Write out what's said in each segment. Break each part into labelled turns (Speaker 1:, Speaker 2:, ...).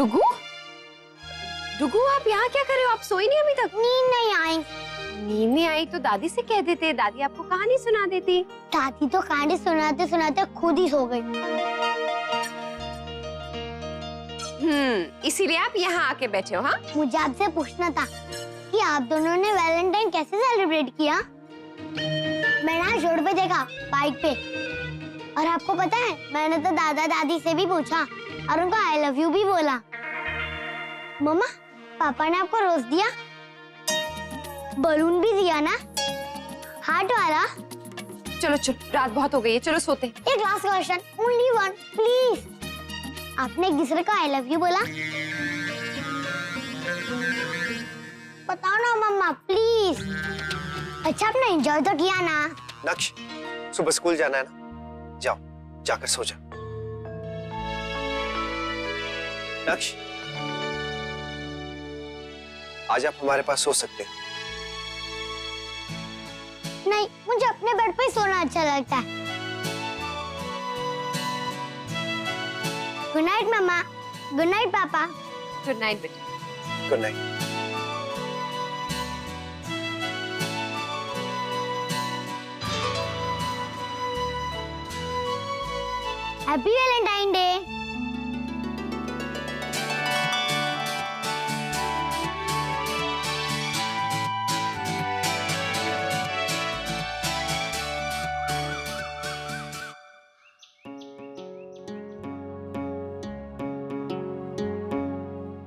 Speaker 1: डुगू, डुगू आप यहाँ क्या कर रहे हो? आप सोई नहीं अभी तक?
Speaker 2: नींद नहीं आई।
Speaker 1: नींद नहीं आई तो दादी से कह देते, दादी आपको कहानी सुना देती।
Speaker 2: दादी तो कहानी सुनाते सुनाते खुद ही सो गई।
Speaker 1: इसीलिए आप यहाँ आके बैठे हो? हाँ,
Speaker 2: मुझे आपसे पूछना था कि आप दोनों ने वैलेंटाइन कैसे सेलिब्रेट किया? मैंने आज रोड पे देखा, बाइक पे। और आपको पता है, मैंने तो दादा दादी से भी पूछा और उनको आई लव यू भी बोला। मम्मा, पापा ने आपको रोज दिया? बलून भी दिया ना? हार्ट वाला?
Speaker 1: चलो चलो, रात बहुत हो गई है, चलो सोते।
Speaker 2: एक last question, only one, please. आपने एक दूसरे को आई लव यू बोला? बताओ ना मम्मा, प्लीज। अच्छा, आपने एंजॉय तो किया ना?
Speaker 3: नक्श, सुबह स्कूल जाना है ना, जाओ जाकर सो जाओ। नक्श, आज आप हमारे पास सो सकते हैं।
Speaker 2: नहीं, मुझे अपने बेड पे सोना अच्छा लगता है। गुड नाइट मम्मा, गुड नाइट पापा।
Speaker 1: गुड नाइट बेटा।
Speaker 3: Good night.
Speaker 2: Happy Valentine day.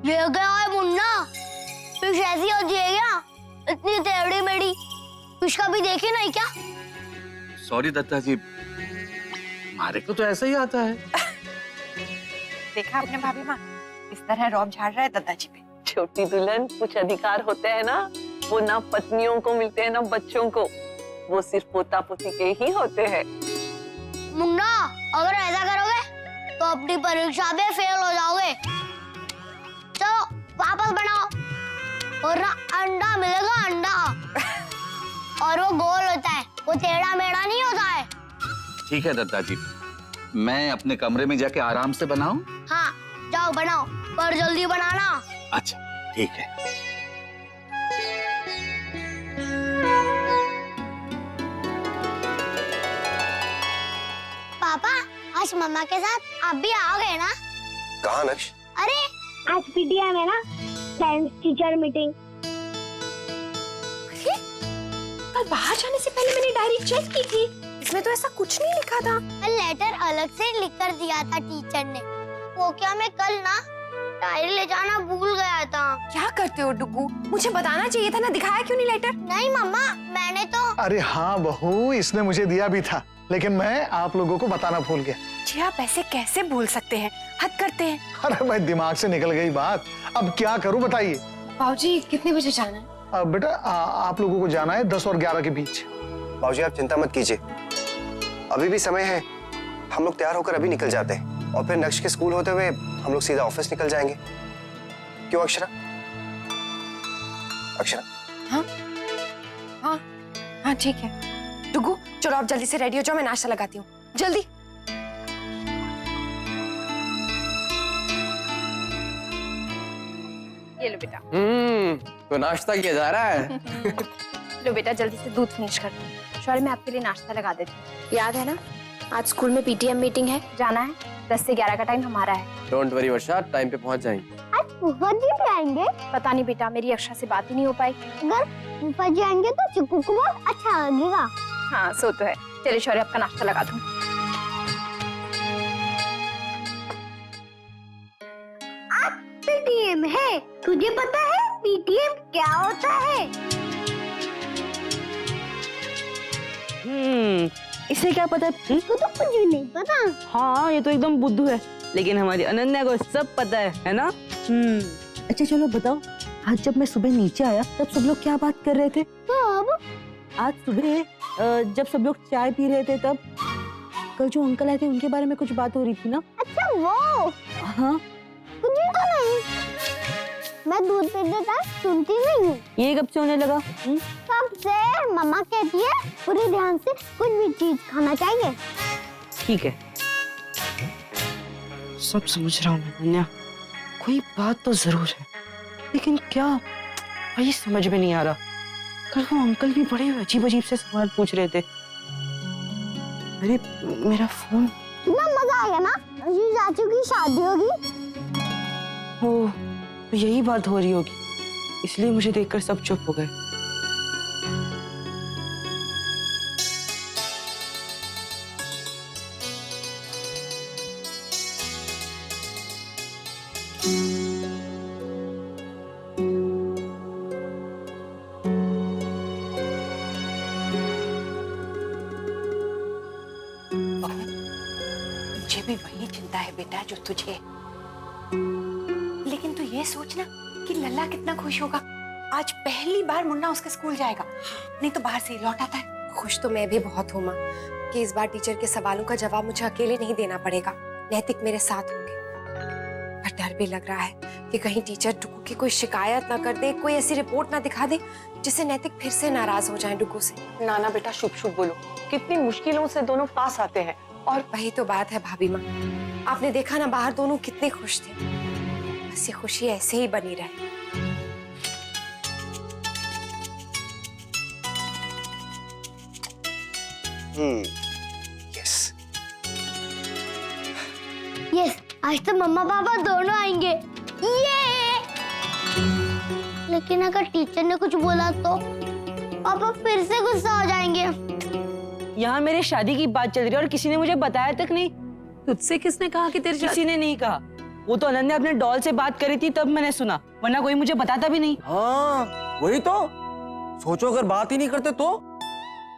Speaker 2: ये क्या है मुन्ना? फिश ऐसी होती है क्या? इतनी टेढ़ी मेढ़ी फिश कभी देखी नहीं क्या?
Speaker 4: सॉरी दत्ता जी, हमारे को तो ऐसा ही आता है।
Speaker 5: देखा आपने भाभी माँ, इस तरह रौब झाड़ रहा है दत्ता जी पे। छोटी दुल्हन, कुछ अधिकार होते हैं ना, वो ना पत्नियों को मिलते हैं ना बच्चों को, वो सिर्फ पोता पोती के ही होते हैं।
Speaker 2: मुन्ना, अगर ऐसा करोगे तो अपनी परीक्षा में फेल हो जाओगे। चलो वापस बनाओ और ना अंडा मिलेगा, अंडा। और वो गोल होता है, वो टेढ़ा मेढ़ा नहीं होता है।
Speaker 4: ठीक है दत्ता जी, मैं अपने कमरे में जाके आराम से बनाऊं?
Speaker 2: हाँ, जाओ बनाओ, पर जल्दी बनाना।
Speaker 4: अच्छा ठीक है।
Speaker 2: पापा, आज मम्मा के साथ आप भी आओगे ना?
Speaker 3: कहाँ नक्श?
Speaker 2: अरे आज पीटीएम है ना, साइंस टीचर मीटिंग।
Speaker 1: कल बाहर जाने से पहले मैंने डायरी चेक की थी, इसमें तो ऐसा कुछ नहीं लिखा था।
Speaker 2: लेटर अलग से लिख कर दिया था टीचर ने। वो क्या, मैं कल ना डायरी ले जाना भूल गया था।
Speaker 1: क्या करते हो डुगू? मुझे बताना चाहिए था ना, दिखाया क्यों नहीं लेटर?
Speaker 2: नहीं मम्मा, मैंने तो।
Speaker 6: अरे हाँ बहू, इसने मुझे दिया भी था, लेकिन मैं आप लोगों को बताना भूल गया।
Speaker 1: जी आप ऐसे कैसे भूल सकते हैं, हद करते हैं।
Speaker 6: अरे भाई, दिमाग से निकल गई बात, अब क्या करूं बताइए।
Speaker 1: बाबूजी कितने बजे जाना है?
Speaker 6: बेटा आप लोगों को जाना है 10 और 11 के बीच।
Speaker 3: बाबूजी आप चिंता मत कीजिए, अभी भी समय है, हम लोग तैयार होकर अभी निकल जाते हैं और फिर नक्श के स्कूल होते हुए हम लोग सीधा ऑफिस निकल जाएंगे। क्यों अक्षरा? अक्षरा?
Speaker 1: हाँ हाँ हाँ ठीक है। डुगू चलो आप जल्दी से रेडी हो जाओ, मैं नाश्ता लगाती हूँ, जल्दी। ये लो बेटा।
Speaker 7: तो नाश्ता किया जा रहा है।
Speaker 1: लो बेटा, जल्दी से दूध फिनिश कर दो। शौर्य, मैं आपके लिए नाश्ता लगा देती हूँ। याद है ना, आज स्कूल में पीटीएम मीटिंग है, जाना है। 10 से 11 का टाइम हमारा है।
Speaker 7: डोंट वरी वर्षा, टाइम पे पहुंच जाएंगे।
Speaker 2: आज फूफा जी भी आएंगे?
Speaker 1: पता नहीं बेटा, मेरी अक्षरा से बात ही नहीं हो पाई।
Speaker 2: अगर फूफा जी आएंगे तो चिक्कू को बहुत अच्छा लगेगा।
Speaker 1: हाँ सो तो है। चलिए शौर्य, आपका नाश्ता लगा दूँ।
Speaker 2: पीटीएम है, तुझे पता है पीटीएम क्या होता है?
Speaker 8: इसे क्या पता है?
Speaker 2: इसको तो कुछ भी नहीं पता।
Speaker 8: हाँ, ये तो एकदम बुद्धू है, लेकिन हमारी अनन्या को सब पता है ना? अच्छा चलो बताओ, आज जब मैं सुबह नीचे आया तब सब लोग क्या बात कर रहे थे?
Speaker 2: अब
Speaker 8: आज सुबह जब सब लोग चाय पी रहे थे तब कल जो अंकल आए थे उनके बारे में कुछ बात हो रही थी ना?
Speaker 2: अच्छा वो।
Speaker 8: हाँ,
Speaker 2: मुझे तो नहीं, मैं दूध पीते टाइम सुनती नहीं हूँ।
Speaker 8: ये कब से होने लगा?
Speaker 2: कब से? मम्मा कहती है पूरे ध्यान से कुछ भी चीज खाना चाहिए।
Speaker 8: ठीक है, सब समझ रहा हूँ मैं अनन्या, कोई बात तो जरूर है, लेकिन क्या, वही समझ में नहीं आ रहा। कल वो अंकल भी बड़े अजीब अजीब से सवाल पूछ रहे थे। अरे मेरा फोन।
Speaker 2: कितना मजा आएगा ना, रंजू चाचू की शादी होगी।
Speaker 8: ओ, तो यही बात हो रही होगी, इसलिए मुझे देखकर सब चुप हो गए।
Speaker 5: मुझे भी वही चिंता है बेटा जो तुझे। लेकिन तू ये सोचना कि लल्ला कितना खुश होगा। आज पहली बार मुन्ना उसके स्कूल जाएगा, नहीं तो बाहर से ही लौट आता है।
Speaker 9: खुश तो मैं भी बहुत हूँ माँ कि इस बार टीचर के सवालों का जवाब मुझे अकेले नहीं देना पड़ेगा, नैतिक मेरे साथ होंगे। पर डर भी लग रहा है कि कहीं टीचर डुगू की कोई शिकायत ना कर दे, कोई ऐसी रिपोर्ट ना दिखा दे जिससे नैतिक फिर से नाराज हो जाए डुगू से।
Speaker 5: नाना बेटा शुभ शुभ बोलो, कितनी मुश्किलों से दोनों पास आते हैं।
Speaker 9: और वही तो बात है भाभी माँ, आपने देखा ना बाहर दोनों कितने खुश थे। बस ये खुशी ऐसे ही बनी रहे।
Speaker 3: यस
Speaker 2: यस, आज तो मम्मा पापा दोनों आएंगे। ये लेकिन अगर टीचर ने कुछ बोला तो पापा फिर से गुस्सा हो जाएंगे।
Speaker 8: यहाँ मेरे शादी की बात चल रही है और किसी ने मुझे बताया तक नहीं।
Speaker 5: तुझसे किसने कहा कि तेरे
Speaker 8: किसी ने नहीं कहा। वो तो अनन्या अपने डॉल से बात करी थी तब मैंने सुना, वरना कोई मुझे बताता भी नहीं।
Speaker 7: हाँ वही तो, सोचो अगर बात ही नहीं करते तो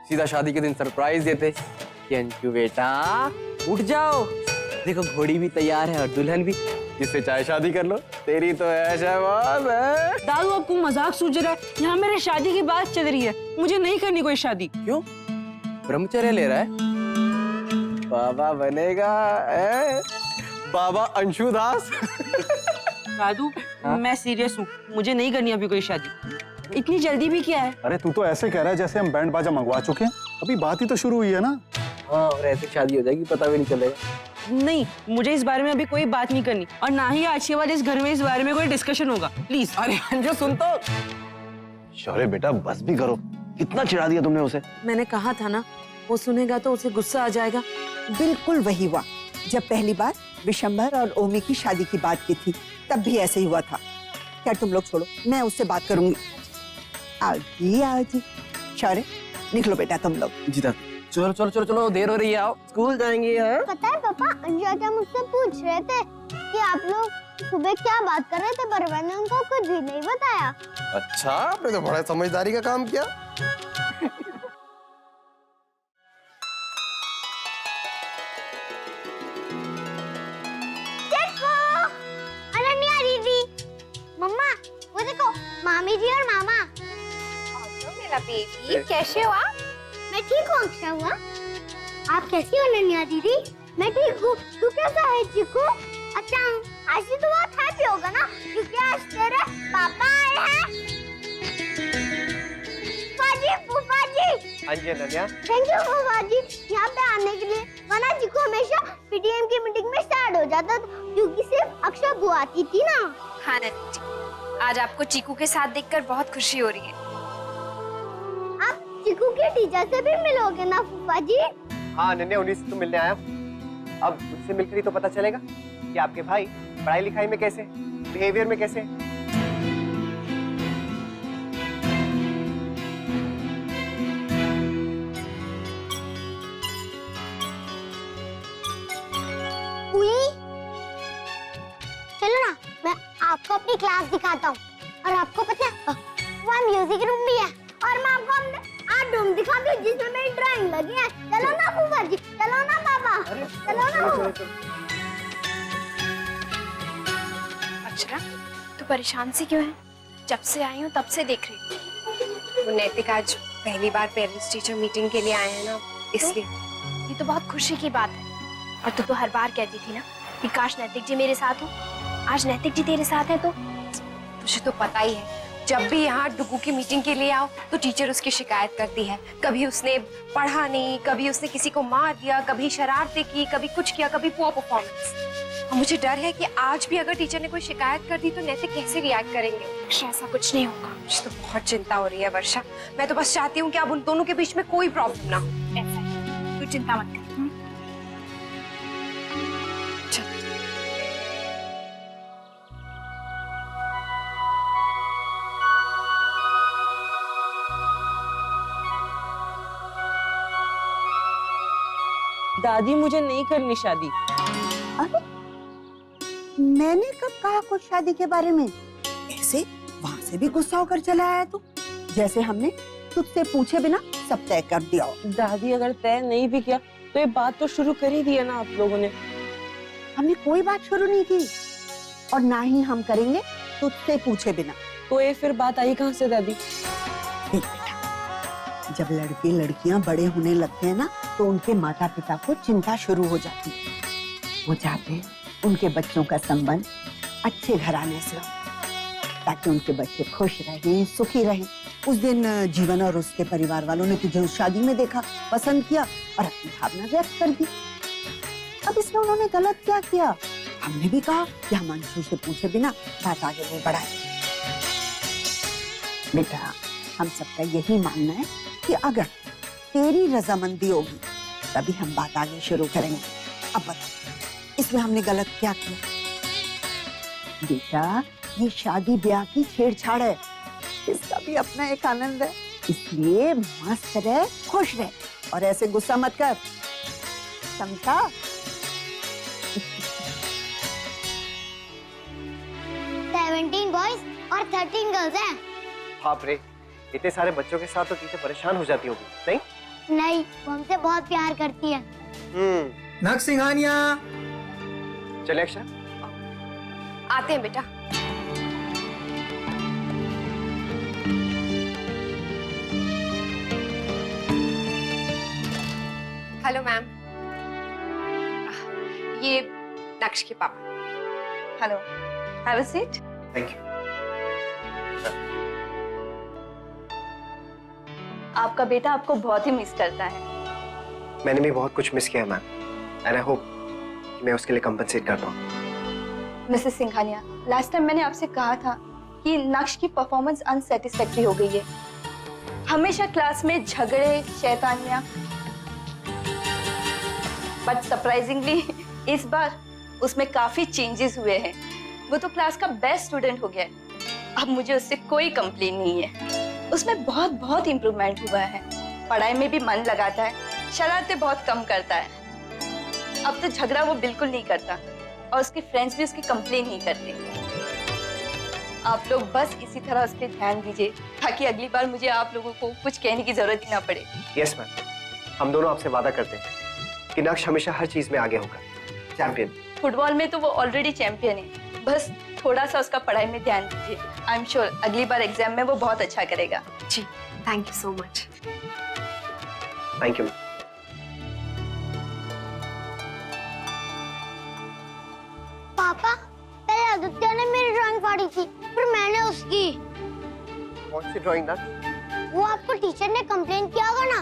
Speaker 7: सीधा शादी के दिन सरप्राइज देते कि अंशु बेटा उठ जाओ, देखो घोड़ी भी तैयार है और दुल्हन भी, जिससे चाहे शादी कर लो, तेरी तो ऐसा बात है।
Speaker 8: दादू आपको मजाक सूझ रहा है? यहाँ मेरे शादी की बात चल रही है, मुझे नहीं करनी कोई शादी।
Speaker 7: क्यों ब्रह्मचर्य ले रहा है? बाबा बनेगा बाबा अंशुदास।
Speaker 8: दादू मैं सीरियस हूँ, मुझे नहीं करनी अभी कोई शादी। इतनी जल्दी भी क्या है?
Speaker 6: अरे तू तो ऐसे कह रहा है जैसे हम बैंड बाजा मंगवा चुके हैं, अभी बात ही तो शुरू हुई है ना।
Speaker 7: हाँ और ऐसे शादी हो जाएगी पता भी नहीं चलेगा।
Speaker 8: नहीं, मुझे इस बारे में अभी कोई बात नहीं करनी, और ना ही आज के बाद इस घर में इस बारे में कोई डिस्कशन होगा, प्लीज।
Speaker 7: अरे अंजू सुन तो।
Speaker 10: शौर्य बेटा बस भी करो, कितना चिढ़ा दिया तुमने उसे।
Speaker 11: मैंने कहा था ना, वो सुनेगा तो उसे गुस्सा आ जाएगा। बिल्कुल वही हुआ जब पहली बार विशंबर और ओमी की शादी की बात की थी, तब भी ऐसे ही हुआ था। क्या तुम लोग छोड़ो, मैं उससे बात करूंगी। आओ जी शौर्य, निकलो बेटा तुम लोग।
Speaker 7: जीता चलो चलो चलो चलो, देर हो रही है, आओ स्कूल जाएंगे।
Speaker 2: पता है पापा, अंजू चाचा मुझसे पूछ रहे थे कि आप लोग सुबह क्या बात कर रहे थे, पर मैंने उनको कुछ भी नहीं बताया।
Speaker 7: अच्छा, आपने तो बड़ा समझदारी का काम किया।
Speaker 2: अनन्या दीदी, मम्मा वो देखो, मामी जी और मामा।
Speaker 1: मेरा बेबी कैसे हो आप?
Speaker 2: मैं ठीक हूँ अक्षा हुआ। आप कैसी हो अनन्या दीदी? मैं ठीक हूँ, तू कैसा है चिकू? अच्छा, आज भी तो बहुत हैप्पी होगा ना, क्योंकि आज तेरे पापा आए हैं। फूफा जी।
Speaker 3: हाँ जी अनन्या।
Speaker 2: थैंक यू फूफा जी यहाँ पे आने के लिए, वरना चिकू हमेशा पीटीएम की मीटिंग में सैड हो जाता था, क्योंकि सिर्फ अक्षा बुआ आती थी ना।
Speaker 1: हाँ नन्ही जी, आज आपको चीकू के साथ देखकर बहुत खुशी हो रही है।
Speaker 2: आप चिकू के टीचर से भी मिलोगे ना फूफा जी?
Speaker 3: हाँ अनन्या, उन्हीं से तो मिलने आया हूँ। अब उनसे मिलकर ही तो पता चलेगा कि आपके भाई पढ़ाई लिखाई में कैसे, बिहेवियर में कैसे।
Speaker 2: चलो ना, मैं आपको अपनी क्लास दिखाता हूँ। और आपको पता है वहाँ म्यूजिक रूम भी है, और मैं आपको अपने आर्ट रूम दिखाती हूँ जिसमें मेरी ड्राइंग लगी है। चलो ना फूफा जी, चलो ना पापा, चलो ना।
Speaker 1: अक्षरा, तू परेशान सी क्यों है? जब से आई हूँ तब से देख रही हूँ।
Speaker 9: वो नैतिक आज पहली बार पेरेंट्स टीचर मीटिंग के लिए आए हैं ना, इसलिए।
Speaker 1: ये तो बहुत खुशी की बात है। और तू तो हर बार कहती थी ना कि काश नैतिक जी मेरे साथ हो। आज नैतिक जी तेरे साथ है तो
Speaker 9: तुझे तो पता ही है, जब भी यहाँ डुगू की मीटिंग के लिए आओ तो टीचर उसकी शिकायत करती है। कभी उसने पढ़ा नहीं, कभी उसने किसी को मार दिया, कभी शरारतें की, कभी कुछ किया, कभी पुअर परफॉर्मेंस। और मुझे डर है कि आज भी अगर टीचर ने कोई शिकायत कर दी तो नैतिक कैसे रिएक्ट करेंगे।
Speaker 1: वर्षा ऐसा कुछ नहीं होगा।
Speaker 9: मुझे तो बहुत चिंता हो रही है वर्षा। मैं तो बस चाहती हूँ कि अब उन दोनों के बीच में कोई प्रॉब्लम ना हो।
Speaker 1: ऐसा ही, तू चिंता मत कर।
Speaker 8: दादी मुझे नहीं करनी शादी।
Speaker 11: अरे मैंने कब कहा कुछ शादी के बारे में? ऐसे वहां से भी गुस्सा होकर चला आया तू, जैसे हमने तुझसे पूछे बिना सब तय कर दिया हो।
Speaker 8: दादी अगर तय नहीं भी किया तो ये बात तो शुरू कर ही दिया ना आप लोगों ने।
Speaker 11: हमने कोई बात शुरू नहीं की और ना ही हम करेंगे तुझसे पूछे बिना।
Speaker 8: तो ये फिर बात आई कहाँ से दादी?
Speaker 11: देख बेटा, जब लड़के लड़कियां बड़े होने लगते हैं ना तो उनके माता पिता को चिंता शुरू हो जाती है। वो चाहते हैं उनके बच्चों का संबंध अच्छे घराने से हो ताकि उनके बच्चे खुश रहें, सुखी रहें। उस दिन जीवन और उसके परिवार वालों ने तुझे उस शादी में देखा, पसंद किया और अपनी भावना व्यक्त कर दी। अब इसमें उन्होंने गलत क्या किया? हमने भी कहा कि हम अंशु से पूछे बिना बात आगे नहीं बढ़ाएं। बेटा हम सबका यही मानना है कि अगर तेरी रजामंदी होगी तभी हम बात आगे शुरू करेंगे। अब बता इसमें हमने गलत क्या किया? बेटा ये शादी ब्याह की छेड़छाड़ है, इसका भी अपना एक आनंद है, इसलिए मस्त रह, खुश रह और ऐसे गुस्सा मत कर, समझा?
Speaker 2: 17 बॉयज और 13 गर्ल्स हैं।
Speaker 3: बाप रे, इतने सारे बच्चों के साथ तो टीचर परेशान हो जाती होगी, नहीं?
Speaker 2: नहीं, वो हमसे बहुत प्यार करती है।
Speaker 6: नक सिंघानिया।
Speaker 3: चले अक्षरा।
Speaker 9: आते हैं बेटा। हेलो मैम, ये नक्श के पापा।
Speaker 5: Hello, have a seat.
Speaker 3: Thank you.
Speaker 5: आपका बेटा आपको बहुत ही मिस करता है।
Speaker 3: मैंने भी बहुत कुछ मिस किया मैम, एंड आई होप कि मैं उसके लिए कंपनसेट कर पाऊँ।
Speaker 5: मिसेस सिंघानिया, लास्ट टाइम मैंने आपसे कहा था कि नक्श की परफॉर्मेंस अनसेटिस्फैक्टरी हो गई है। हमेशा क्लास में झगड़े, शैतानियां, बट सरप्राइजिंगली इस बार उसमें काफी चेंजेस हुए हैं। वो तो क्लास का बेस्ट स्टूडेंट हो गया है। अब मुझे उससे कोई कंप्लेन नहीं है। उसमें बहुत बहुत इम्प्रूवमेंट हुआ है। पढ़ाई में भी मन लगाता है, शरारतें बहुत कम करता है। अब तो झगड़ा वो बिल्कुल नहीं करता और उसके फ्रेंड्स भी उसकी कंप्लेन नहीं करते। आप लोग बस इसी तरह उस पर ध्यान दीजिए ताकि अगली बार मुझे आप लोगों को कुछ कहने की जरूरत ही ना पड़े।
Speaker 3: यस मैम, हम दोनों आपसे वादा करते हैं कि नक्श हमेशा हर चीज में आगे होगा, चैंपियन।
Speaker 5: फुटबॉल में तो वो ऑलरेडी चैंपियन है, बस थोड़ा सा उसका पढ़ाई में ध्यान दीजिए। आई एम श्योर अगली बार एग्जाम में वो बहुत अच्छा करेगा।
Speaker 9: जी, thank you so much.
Speaker 3: Thank you.
Speaker 2: पापा, पहले आदित्य ने मेरी ड्राइंग फाड़ी थी, फिर मैंने उसकी।
Speaker 3: कौन सी ड्राइंग नक्श?
Speaker 2: वो आपको टीचर ने कंप्लेन किया होगा ना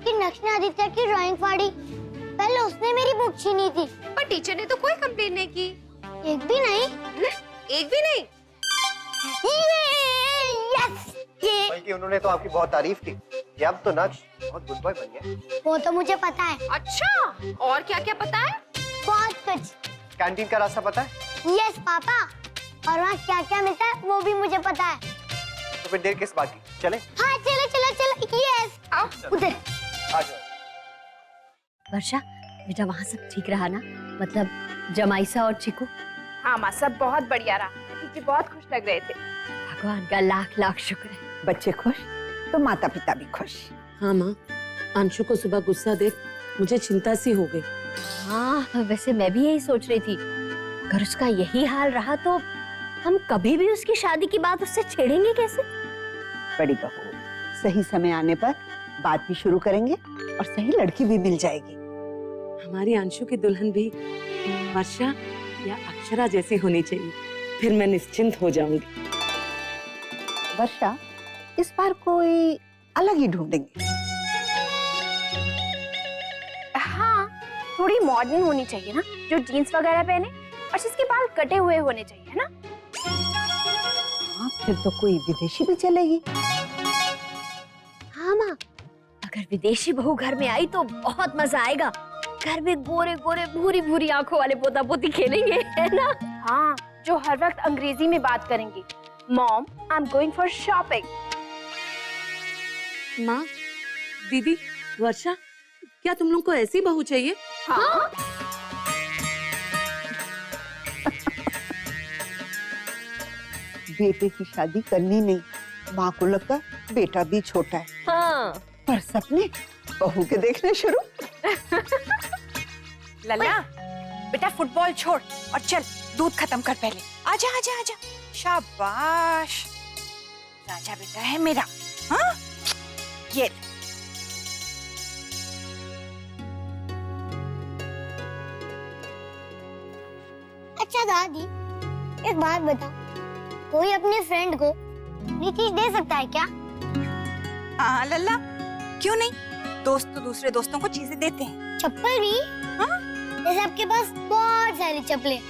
Speaker 2: कि नक्श ने आदित्य की ड्राइंग फाड़ी। पहले उसने मेरी बुक छीनी थी।
Speaker 9: पर टीचर ने तो कोई कंप्लेन नहीं की।
Speaker 2: एक भी नहीं।
Speaker 9: एक भी नहीं।
Speaker 2: यस, ये
Speaker 3: बल्कि उन्होंने तो आपकी बहुत तारीफ की कि अब तो नक्श बहुत गुड बॉय बन गया।
Speaker 2: वो तो मुझे पता है।
Speaker 9: अच्छा, और क्या क्या पता है?
Speaker 2: बहुत कुछ।
Speaker 3: कैंटीन का रास्ता पता है?
Speaker 2: यस पापा, और वहाँ क्या क्या मिलता है वो भी मुझे पता है।
Speaker 3: तो फिर देर किस बात की, चले?
Speaker 2: हाँ चलो चलो चलो। यस,
Speaker 9: आओ
Speaker 2: उधर।
Speaker 3: आ जाओ।
Speaker 12: वर्षा बेटा, वहाँ सब ठीक रहा ना? मतलब जमाईसा और चिकू?
Speaker 1: हाँ माँ, सब बहुत बढ़िया रहा। टीचर बहुत खुश लग रहे थे।
Speaker 12: भगवान का लाख लाख शुक्र है।
Speaker 11: बच्चे खुश तो माता पिता भी खुश।
Speaker 8: हाँ माँ, अंशु को सुबह गुस्सा देख मुझे चिंता सी हो गई।
Speaker 12: हाँ वैसे मैं भी यही सोच रही थी, अगर उसका यही हाल रहा तो हम कभी भी उसकी शादी की बात उससे छेड़ेंगे कैसे?
Speaker 11: बड़ी बहू, सही समय आने पर बात भी शुरू करेंगे और सही लड़की भी मिल जाएगी।
Speaker 8: हमारी अंशु की दुल्हन भी वर्षा या अक्षरा जैसी होनी चाहिए, फिर मैं निश्चिंत हो जाऊंगी।
Speaker 11: वर्षा, इस बार कोई अलग ही ढूंढेंगे।
Speaker 1: हाँ, थोड़ी मॉडर्न होनी चाहिए ना, जो जीन्स वगैरह पहने। और जिसके बाल कटे हुए होने चाहिए, है ना?
Speaker 11: हाँ, फिर तो कोई विदेशी भी चलेगी।
Speaker 12: हाँ माँ, अगर विदेशी बहू घर में आई तो बहुत मजा आएगा। घर में गोरे गोरे भूरी भूरी आंखों वाले पोता पोती खेलेंगे, है ना?
Speaker 1: हाँ, जो हर वक्त अंग्रेजी में बात करेंगी। Mom, I am going for shopping.
Speaker 5: माँ, दीदी, वर्षा, क्या तुम लोग को ऐसी बहू चाहिए?
Speaker 1: हाँ?
Speaker 11: बेटे की शादी करनी नहीं, माँ को लगता बेटा भी छोटा है।
Speaker 12: हाँ।
Speaker 11: पर सपने बहू के देखने शुरू।
Speaker 5: लल्ला, बेटा फुटबॉल छोड़ और चल दूध खत्म कर पहले। आजा आजा आजा, शाबाश, राजा बेटा है मेरा। हाँ, ये
Speaker 2: अच्छा दादी, एक बात बता, कोई अपने फ्रेंड को ये चीज दे सकता है क्या?
Speaker 5: हाँ लल्ला, क्यों नहीं? दोस्त तो दूसरे दोस्तों को चीजें देते हैं।
Speaker 2: चप्पल भी?
Speaker 5: हाँ?
Speaker 2: जैसे आपके पास बहुत सारी चप्पलें,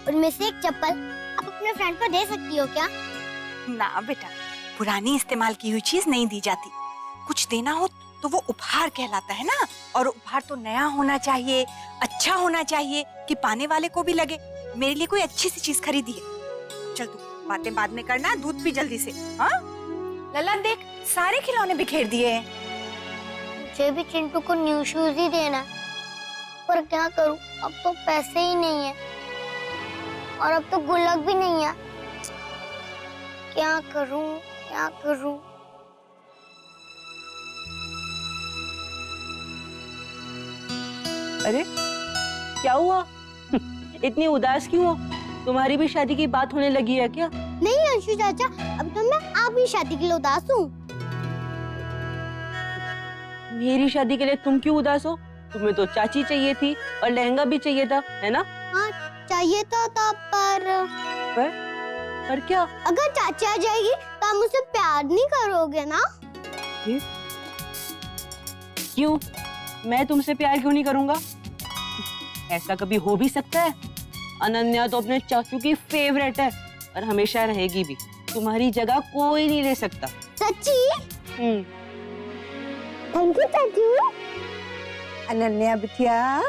Speaker 2: उनमें से एक चप्पल आप अपने फ्रेंड को दे सकती हो क्या?
Speaker 5: ना बेटा, पुरानी इस्तेमाल की हुई चीज नहीं दी जाती। कुछ देना हो तो वो उपहार कहलाता है ना, और उपहार तो नया होना चाहिए, अच्छा होना चाहिए कि पाने वाले को भी लगे मेरे लिए कोई अच्छी सी चीज खरीदी है। चल तू बातें बाद में करना, दूध पी जल्दी से। हाँ लल्ला, देख सारे खिलौने बिखेर दिए हैं।
Speaker 2: मुझे भी चिंटू को न्यू शूज ही देना है, पर क्या करूं, अब तो पैसे ही नहीं है और अब तो गुल्लक भी नहीं है। क्या करूं, क्या करूं?
Speaker 8: अरे क्या हुआ? इतनी उदास क्यों हो? तुम्हारी भी शादी की बात होने लगी है क्या?
Speaker 2: नहीं अंशु चाचा, अब तो मैं आप ही शादी के लिए उदास हूँ।
Speaker 8: मेरी शादी के लिए तुम क्यों उदास हो? तुम्हें तो चाची चाहिए थी और लहंगा भी चाहिए था, है ना?
Speaker 2: हाँ चाहिए था
Speaker 8: पर क्या?
Speaker 2: अगर चाची आ जाएगी तो आप मुझसे प्यार नहीं करोगे ना?
Speaker 8: क्यों? मैं तुमसे प्यार क्यों नहीं करूंगा? ऐसा कभी हो भी सकता है? अनन्या तो अपने चाचू की फेवरेट है और हमेशा रहेगी भी। तुम्हारी जगह कोई नहीं ले सकता।
Speaker 2: सच्ची? थैंक यू चाचू।
Speaker 11: अनन्या बिटिया,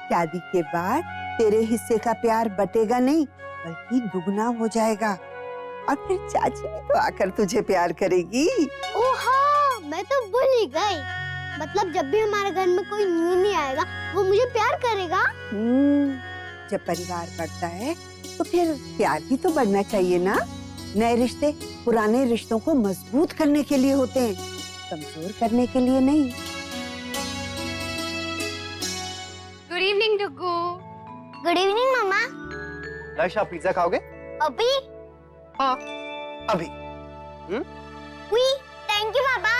Speaker 11: शादी के बाद तेरे हिस्से का प्यार बटेगा नहीं बल्कि दुगना हो जाएगा, और फिर चाची भी तो आकर तुझे प्यार करेगी।
Speaker 2: ओ हाँ, मैं तो भूल ही गई। मतलब जब भी हमारे घर में कोई न्यू नहीं आएगा वो मुझे प्यार करेगा।
Speaker 11: जब परिवार बढ़ता है तो फिर प्यार भी तो बढ़ना चाहिए ना। नए रिश्ते पुराने रिश्तों को मजबूत करने के लिए होते हैं, कमजोर करने के लिए नहीं।
Speaker 9: Good evening Dugu.
Speaker 2: Good evening मामा।
Speaker 3: नक्श, आप पिज्जा खाओगे?
Speaker 2: अभी?
Speaker 3: हाँ अभी।
Speaker 2: थैंक यू पापा।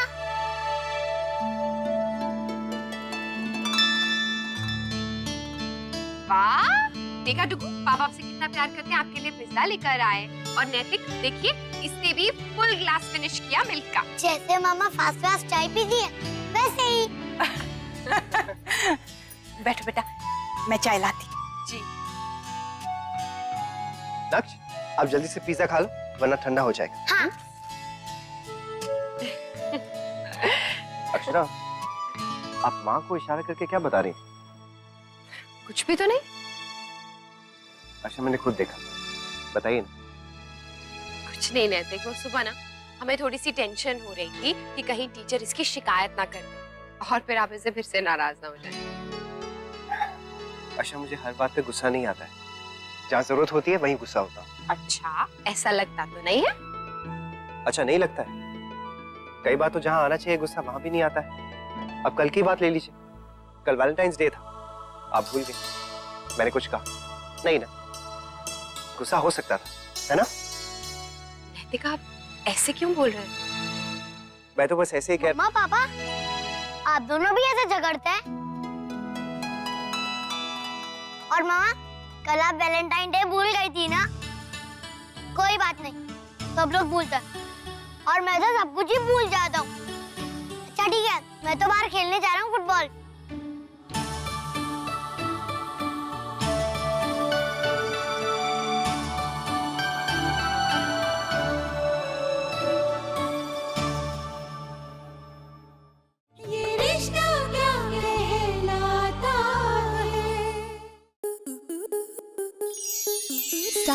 Speaker 9: वाह, देखा डुगू, पापा आपसे कितना प्यार करते हैं, आपके लिए पिज्जा लेकर आए। और नैतिक देखिए, इसने भी फुल ग्लास फिनिश किया मिल्क का।
Speaker 2: जैसे मामा फास्ट फास्ट चाय पी दी है वैसे ही।
Speaker 5: बैठो बेटा, मैं चाय लाती।
Speaker 9: जी।
Speaker 3: नक्श, आप जल्दी से पिज्जा खा लो वरना ठंडा हो जाएगा।
Speaker 2: हाँ।
Speaker 3: अक्षरा, आप माँ को इशारा करके क्या बता रही हैं?
Speaker 9: कुछ भी तो नहीं।
Speaker 3: अच्छा, मैंने खुद देखा, बताइए ना।
Speaker 9: कुछ नहीं नैतिक, वो सुबह ना हमें थोड़ी सी टेंशन हो रही थी कि कहीं टीचर इसकी शिकायत ना कर दे और फिर आप इसे फिर से नाराज ना हो जाए।
Speaker 3: अच्छा, मुझे हर बात पे गुस्सा नहीं आता है, जहाँ जरूरत होती है वहीं गुस्सा होता है।
Speaker 9: अच्छा, ऐसा लगता तो नहीं है?
Speaker 3: अच्छा, नहीं लगता है? कई बार तो जहाँ आना चाहिए गुस्सा वहां भी नहीं आता है। अब कल की बात ले लीजिए, कल वैलेंटाइंस डे था, आप भूल गए। मैंने कुछ कहा नहीं ना, गुस्सा हो सकता था, है ना?
Speaker 9: नैतिक, आप ऐसे क्यों बोल रहे हैं?
Speaker 3: मैं तो बस ऐसे ही कह।
Speaker 2: मम्मा पापा, आप दोनों भी ऐसे झगड़ते हैं? और मामा, कल आप वैलेंटाइन डे भूल गई थी ना? कोई बात नहीं, सब लोग भूलते हैं और मैं तो सब कुछ ही भूल जाता हूँ। अच्छा ठीक है, मैं तो बाहर खेलने जा रहा हूँ फुटबॉल।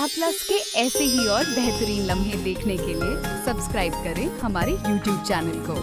Speaker 13: प्लस के ऐसे ही और बेहतरीन लम्हे देखने के लिए सब्सक्राइब करें हमारे YouTube चैनल को।